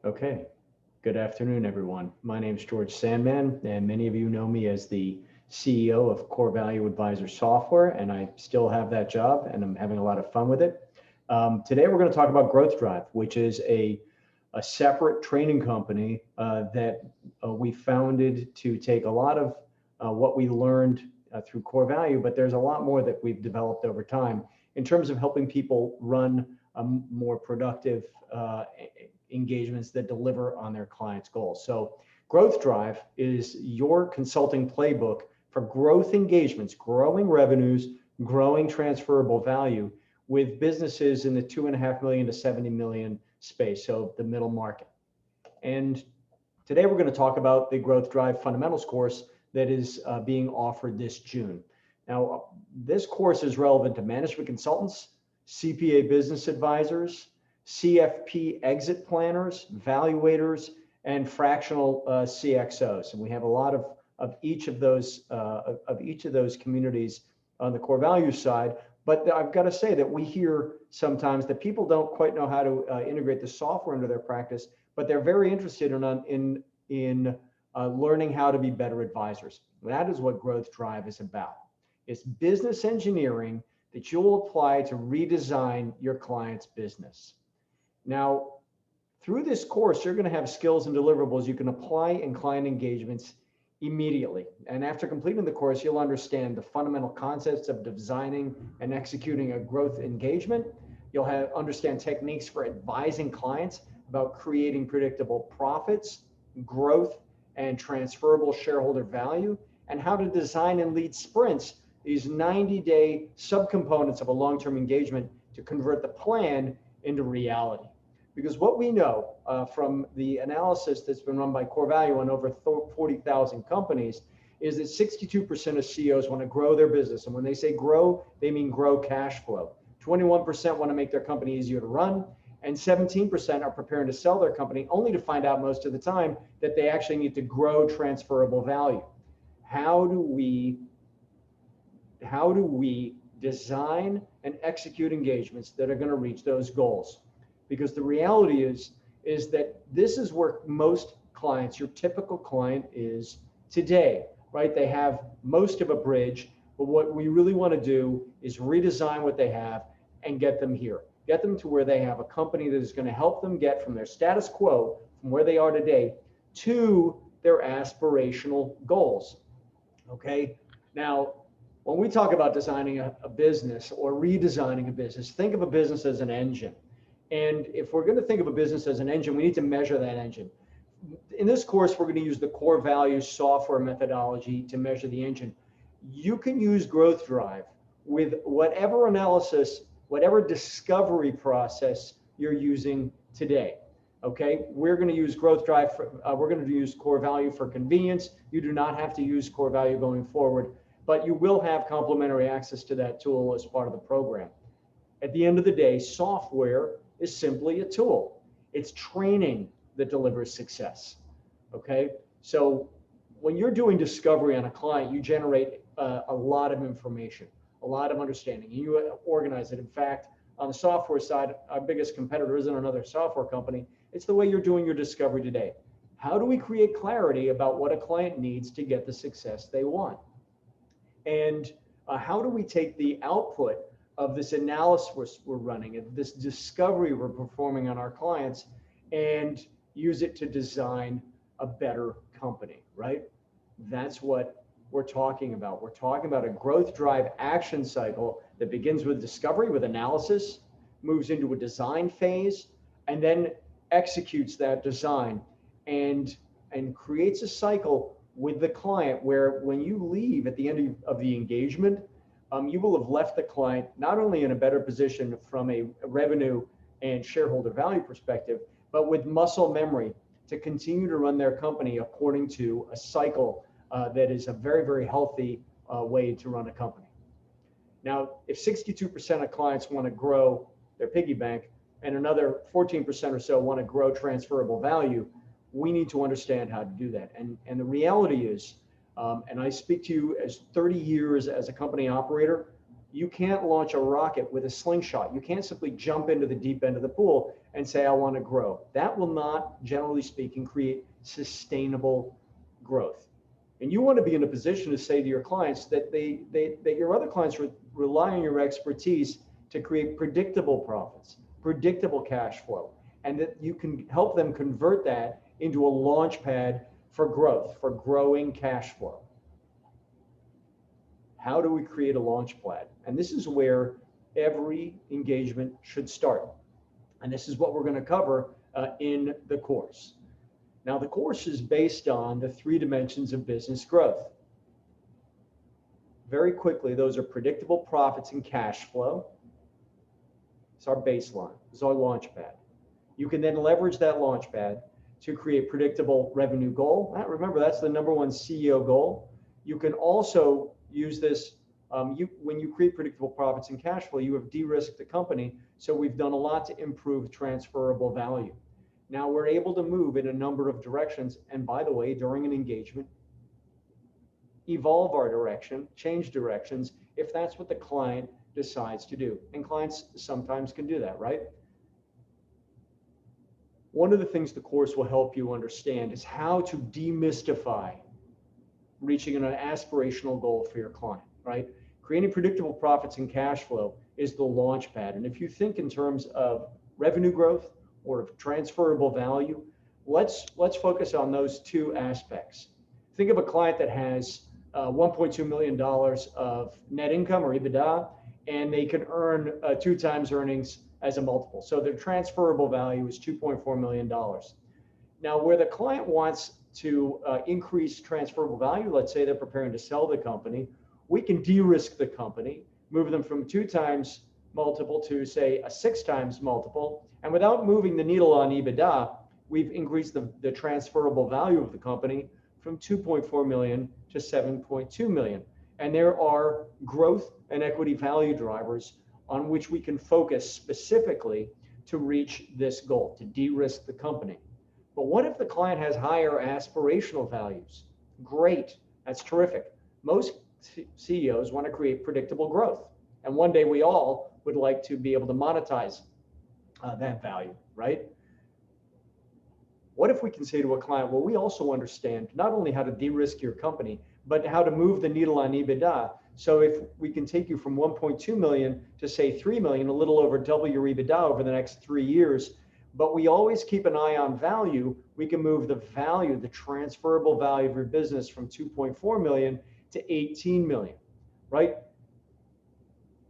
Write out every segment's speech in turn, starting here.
Okay, good afternoon, everyone. My name is George Sandmann, and many of you know me as the CEO of Core Value Advisor Software, and I still have that job, and I'm having a lot of fun with it. Today, we're going to talk about Growth Drive, which is a separate training company that we founded to take a lot of what we learned through Core Value, but there's a lot more that we've developed over time in terms of helping people run a more productive engagements that deliver on their clients' goals. So Growth Drive is your consulting playbook for growth engagements, growing revenues, growing transferable value with businesses in the 2.5 million to 70 million space, so the middle market. And today we're going to talk about the Growth Drive Fundamentals course that is being offered this June. Now, this course is relevant to management consultants, CPA business advisors, CFP exit planners, valuators, and fractional CXOs. And we have a lot of each of those communities on the core value side. But I've got to say that we hear sometimes that people don't quite know how to integrate the software into their practice, but they're very interested in learning how to be better advisors. That is what Growth Drive is about. It's business engineering that you'll apply to redesign your client's business. Now, through this course, you're going to have skills and deliverables you can apply in client engagements immediately. And after completing the course, you'll understand the fundamental concepts of designing and executing a growth engagement. You'll understand techniques for advising clients about creating predictable profits, growth, and transferable shareholder value, and how to design and lead sprints, these 90-day subcomponents of a long-term engagement, to convert the plan into reality. Because what we know from the analysis that's been run by Core Value on over 40,000 companies is that 62% of CEOs want to grow their business. And when they say grow, they mean grow cash flow. 21% want to make their company easier to run. And 17% are preparing to sell their company, only to find out most of the time that they actually need to grow transferable value. How do we design and execute engagements that are going to reach those goals? Because the reality is that this is where most clients, your typical client, is today, right? They have most of a bridge, but what we really want to do is redesign what they have and get them here. Get them to where they have a company that is going to help them get from their status quo, from where they are today, to their aspirational goals. Okay? Now, when we talk about designing a business or redesigning a business, think of a business as an engine. And if we're going to think of a business as an engine, we need to measure that engine. In this course, we're going to use the Core Value software methodology to measure the engine. You can use Growth Drive with whatever analysis, whatever discovery process you're using today. Okay, we're going to use Growth Drive. We're going to use Core Value for convenience. You do not have to use Core Value going forward, but you will have complimentary access to that tool as part of the program. At the end of the day, software is simply a tool. It's training that delivers success. Okay, so when you're doing discovery on a client, you generate a lot of information, a lot of understanding. You organize it. In fact, on the software side, our biggest competitor isn't another software company. It's the way you're doing your discovery today. How do we create clarity about what a client needs to get the success they want? And how do we take the output of this analysis we're running, of this discovery we're performing on our clients, and use it to design a better company, right? That's what we're talking about. We're talking about a Growth Drive action cycle that begins with discovery, with analysis, moves into a design phase, and then executes that design and creates a cycle with the client where when you leave at the end of the engagement, you will have left the client not only in a better position from a revenue and shareholder value perspective, but with muscle memory to continue to run their company according to a cycle that is a very, very healthy way to run a company. Now, if 62% of clients want to grow their piggy bank and another 14% or so want to grow transferable value, we need to understand how to do that. And the reality is, and I speak to you as 30 years as a company operator, you can't launch a rocket with a slingshot. You can't simply jump into the deep end of the pool and say, I want to grow. That will not, generally speaking, create sustainable growth. And you want to be in a position to say to your clients that that your other clients rely on your expertise to create predictable profits, predictable cash flow, and that you can help them convert that into a launch pad for growth, for growing cash flow. How do we create a launch pad? And this is where every engagement should start. And this is what we're going to cover in the course. Now, the course is based on the 3 dimensions of business growth. Very quickly, those are predictable profits and cash flow. It's our baseline. It's our launch pad. You can then leverage that launch pad to create predictable revenue goal. Remember, that's the #1 CEO goal. You can also use this when you create predictable profits and cash flow, you have de-risked the company. So we've done a lot to improve transferable value. Now we're able to move in a number of directions. And by the way, during an engagement, evolve our direction, change directions, if that's what the client decides to do. And clients sometimes can do that, right? One of the things the course will help you understand is how to demystify reaching an aspirational goal for your client, right? Creating predictable profits and cash flow is the launch pad. And if you think in terms of revenue growth or of transferable value, let's focus on those 2 aspects. Think of a client that has $1.2 million of net income or EBITDA, and they can earn 2 times earnings as a multiple. So their transferable value is $2.4 million. Now, where the client wants to increase transferable value, let's say they're preparing to sell the company, we can de-risk the company, move them from 2 times multiple to, say, a 6 times multiple. And without moving the needle on EBITDA, we've increased the transferable value of the company from 2.4 million to 7.2 million. And there are growth and equity value drivers on which we can focus specifically to reach this goal, to de-risk the company. But what if the client has higher aspirational values? Great, that's terrific. Most CEOs want to create predictable growth. And one day we all would like to be able to monetize that value, right? What if we can say to a client, well, we also understand not only how to de-risk your company, but how to move the needle on EBITDA. So if we can take you from 1.2 million to, say, 3 million, a little over double your EBITDA over the next 3 years, but we always keep an eye on value, we can move the value, the transferable value of your business from 2.4 million to 18 million, right?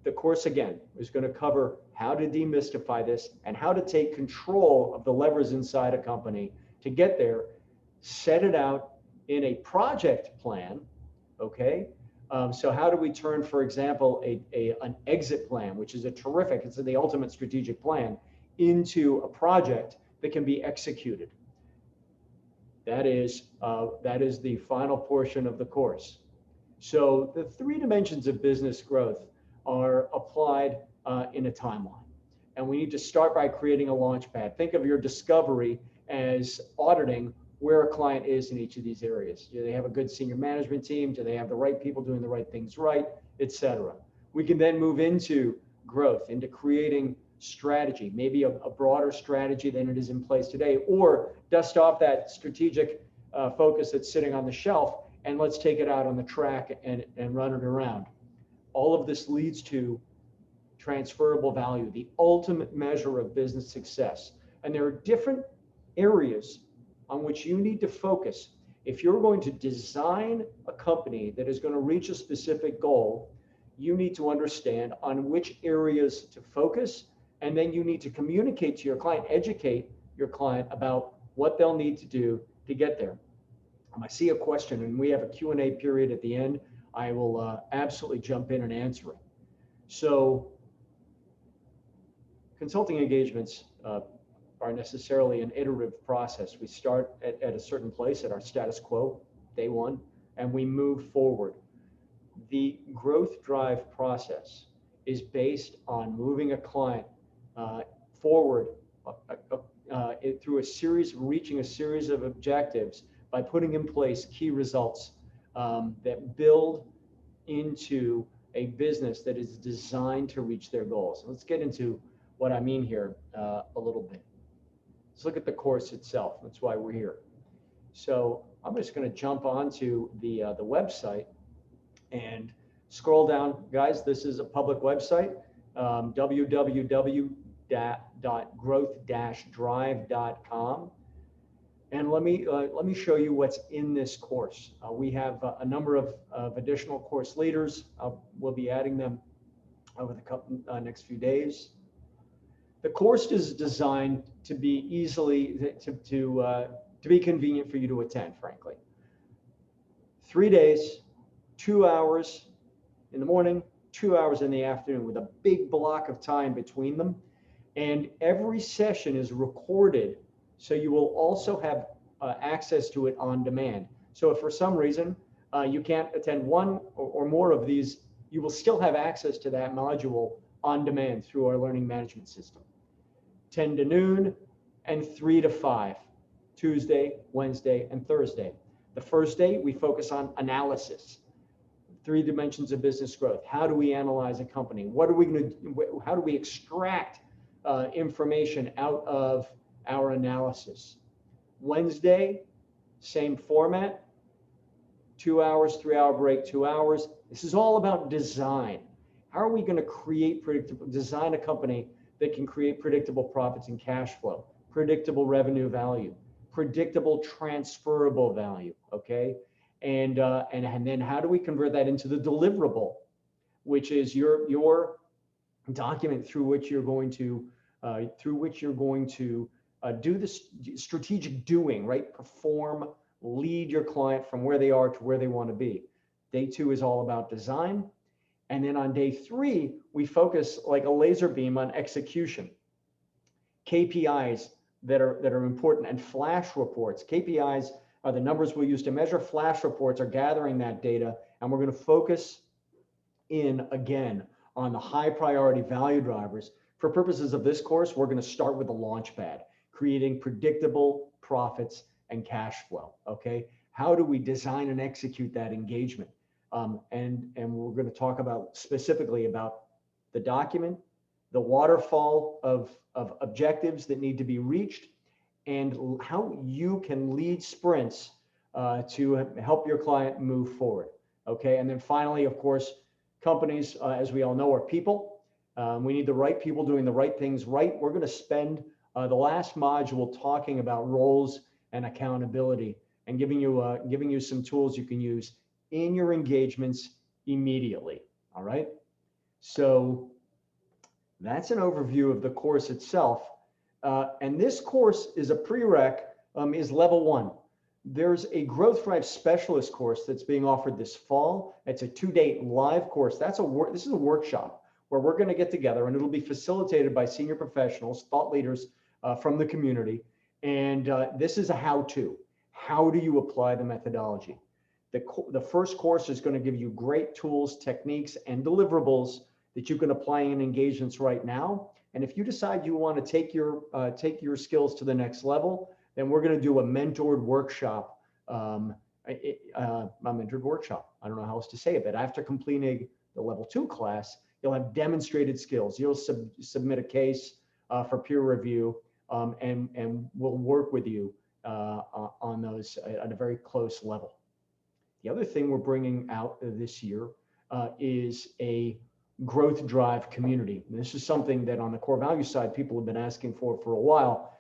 The course, again, is going to cover how to demystify this and how to take control of the levers inside a company to get there, set it out in a project plan, okay? So how do we turn, for example, an exit plan, which is it's the ultimate strategic plan, into a project that can be executed? That is the final portion of the course. So the 3 dimensions of business growth are applied in a timeline. And we need to start by creating a launch pad. Think of your discovery as auditing where a client is in each of these areas. Do they have a good senior management team? Do they have the right people doing the right things right, etc.? We can then move into growth, into creating strategy, maybe a broader strategy than it is in place today, or dust off that strategic focus that's sitting on the shelf and let's take it out on the track and run it around. All of this leads to transferable value, the ultimate measure of business success. And there are different areas on which you need to focus. If you're going to design a company that is going to reach a specific goal, you need to understand on which areas to focus, and then you need to communicate to your client, educate your client about what they'll need to do to get there. I see a question, and we have a Q&A period at the end. I will absolutely jump in and answer it. So consulting engagements are necessarily an iterative process. We start at a certain place, at our status quo, day one, and we move forward. The growth drive process is based on moving a client forward through reaching a series of objectives by putting in place key results that build into a business that is designed to reach their goals. Let's get into what I mean here a little bit. Let's look at the course itself. That's why we're here. So I'm just going to jump onto the website and scroll down. Guys, this is a public website, www.growth-drive.com. And let me show you what's in this course. We have a number of additional course leaders. We'll be adding them over the next few days. The course is designed to be to be convenient for you to attend, frankly. 3 days, 2 hours in the morning, 2 hours in the afternoon, with a big block of time between them. And every session is recorded, so you will also have access to it on demand. So if for some reason you can't attend one or more of these, you will still have access to that module on demand through our learning management system. 10 to noon and 3 to 5, Tuesday, Wednesday, and Thursday. The first day, we focus on analysis, 3 dimensions of business growth. How do we analyze a company? What are we going to do? How do we extract information out of our analysis? Wednesday, same format, 2 hours, 3 hour break, 2 hours. This is all about design. How are we going to design a company that can create predictable profits and cash flow, predictable revenue value, predictable transferable value, okay? And then how do we convert that into the deliverable, which is your document through which you're going to do this strategic doing, right? Perform, lead your client from where they are to where they want to be. Day 2 is all about design. And then on day 3, we focus like a laser beam on execution, KPIs that are important, and flash reports. KPIs are the numbers we use to measure. Flash reports are gathering that data, and we're going to focus in again on the high priority value drivers. For purposes of this course, we're going to start with the launch pad, creating predictable profits and cash flow. Okay, how do we design and execute that engagement? And we're going to talk about specifically about the document, the waterfall of objectives that need to be reached, and how you can lead sprints to help your client move forward. Okay, and then finally, of course, companies, as we all know, are people. We need the right people doing the right things right. We're going to spend the last module talking about roles and accountability, and giving you some tools you can use in your engagements immediately. All right. So that's an overview of the course itself. And this course is a prereq, is level 1. There's a Growth Drive Specialist course that's being offered this fall. It's a 2-day live course. This is a workshop where we're going to get together, and it'll be facilitated by senior professionals, thought leaders from the community. And this is a how-to. How do you apply the methodology? The first course is going to give you great tools, techniques, and deliverables that you can apply in engagements right now. And if you decide you want to take your skills to the next level, then we're going to do a mentored workshop. A mentored workshop. I don't know how else to say it, but after completing the level 2 class, you'll have demonstrated skills. You'll submit a case for peer review, and we'll work with you on those at a very close level. The other thing we're bringing out this year is a growth drive community. And this is something that on the core value side, people have been asking for a while.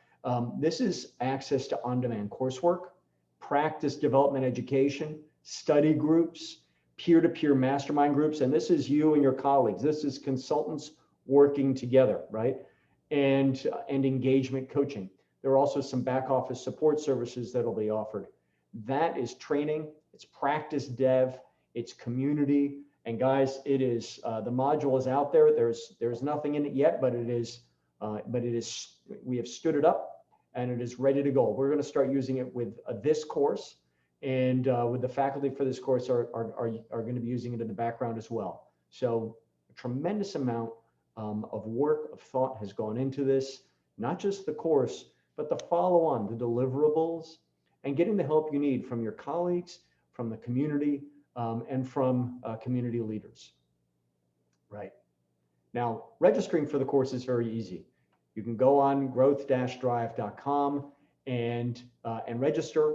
This is access to on-demand coursework, practice development education, study groups, peer-to-peer mastermind groups. And this is you and your colleagues. This is consultants working together, right? And engagement coaching. There are also some back office support services that will be offered. That is training. It's practice dev, it's community, and guys, it is the module is out there. There's nothing in it yet, but it is we have stood it up, and it is ready to go. We're going to start using it with this course, and with the faculty for this course are going to be using it in the background as well. So a tremendous amount of work, of thought has gone into this, not just the course, but the follow-on, the deliverables, and getting the help you need from your colleagues, from the community, and from community leaders. Right. Now, registering for the course is very easy. You can go on growth-drive.com and register.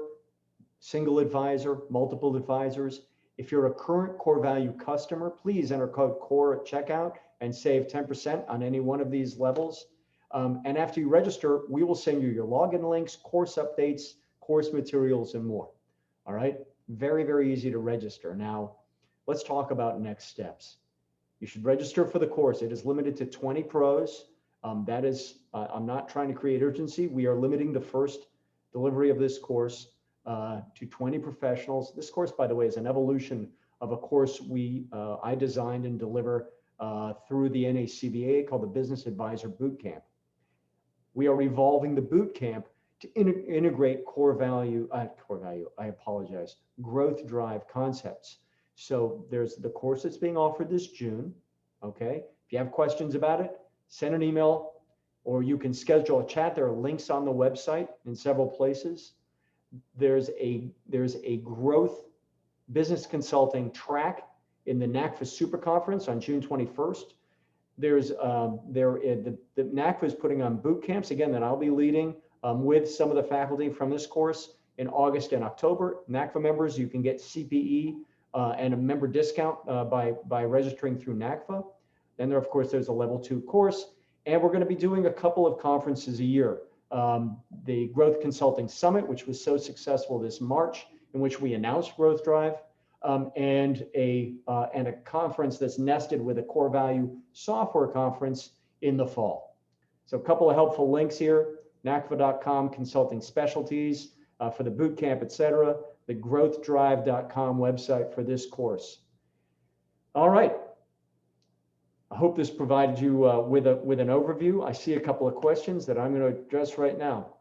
Single advisor, multiple advisors. If you're a current core value customer, please enter code CORE at checkout and save 10% on any one of these levels. And after you register, we will send you your login links, course updates, course materials, and more. All right, very, very easy to register. Now, let's talk about next steps. You should register for the course. It is limited to 20 pros. That is, I'm not trying to create urgency. We are limiting the first delivery of this course to 20 professionals. This course, by the way, is an evolution of a course I designed and deliver through the NACBA called the Business Advisor Bootcamp. We are evolving the bootcamp to integrate growth drive concepts. So there's the course that's being offered this June. Okay, if you have questions about it, send an email, or you can schedule a chat. There are links on the website in several places. There's a growth business consulting track in the NACFA Super Conference on June 21st. The NACFA is putting on boot camps again that I'll be leading with some of the faculty from this course in August and October. NACFA members, you can get CPE and a member discount by registering through NACFA. Then there, of course, there's a level 2 course, and we're going to be doing a couple of conferences a year. The Growth Consulting Summit, which was so successful this March, in which we announced Growth Drive, and a conference that's nested with a core value software conference in the fall. So a couple of helpful links here: NACFA.com consulting specialties for the boot camp, etc. The growthdrive.com website for this course. All right. I hope this provided you with an overview. I see a couple of questions that I'm going to address right now.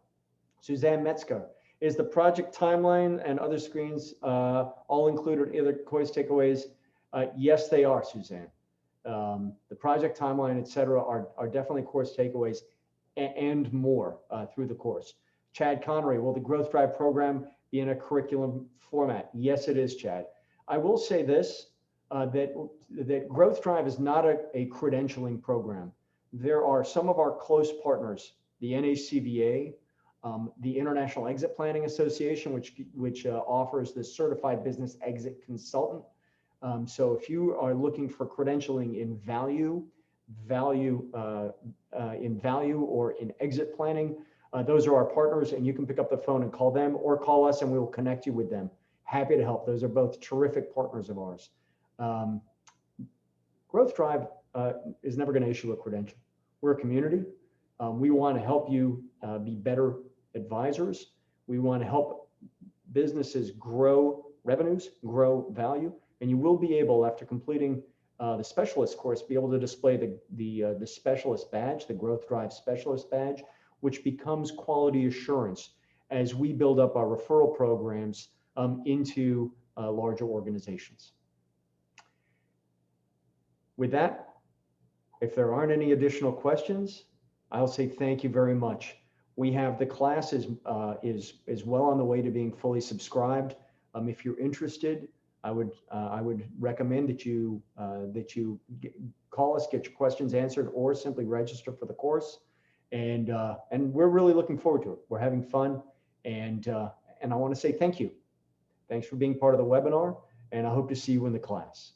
Suzanne Metzger, is the project timeline and other screens all included in the course takeaways? Yes, they are, Suzanne. The project timeline, etc., are definitely course takeaways and more through the course. Chad Connery, will the Growth Drive program be in a curriculum format? Yes, it is, Chad. I will say this. That Growth Drive is not a credentialing program. There are some of our close partners, the NACBA, the International Exit Planning Association, which offers the Certified Business Exit Consultant. So if you are looking for credentialing in value or in exit planning, those are our partners, and you can pick up the phone and call them, or call us and we will connect you with them. Happy to help. Those are both terrific partners of ours. Growth Drive is never going to issue a credential. We're a community. We want to help you be better advisors. We want to help businesses grow revenues, grow value, and you will be able, after completing the specialist course, be able to display the specialist badge, the Growth Drive specialist badge, which becomes quality assurance as we build up our referral programs into larger organizations. With that, if there aren't any additional questions, I'll say thank you very much. We have the class is well on the way to being fully subscribed. If you're interested, I would recommend that you call us, get your questions answered, or simply register for the course. And we're really looking forward to it. We're having fun, and I want to say thank you. Thanks for being part of the webinar, and I hope to see you in the class.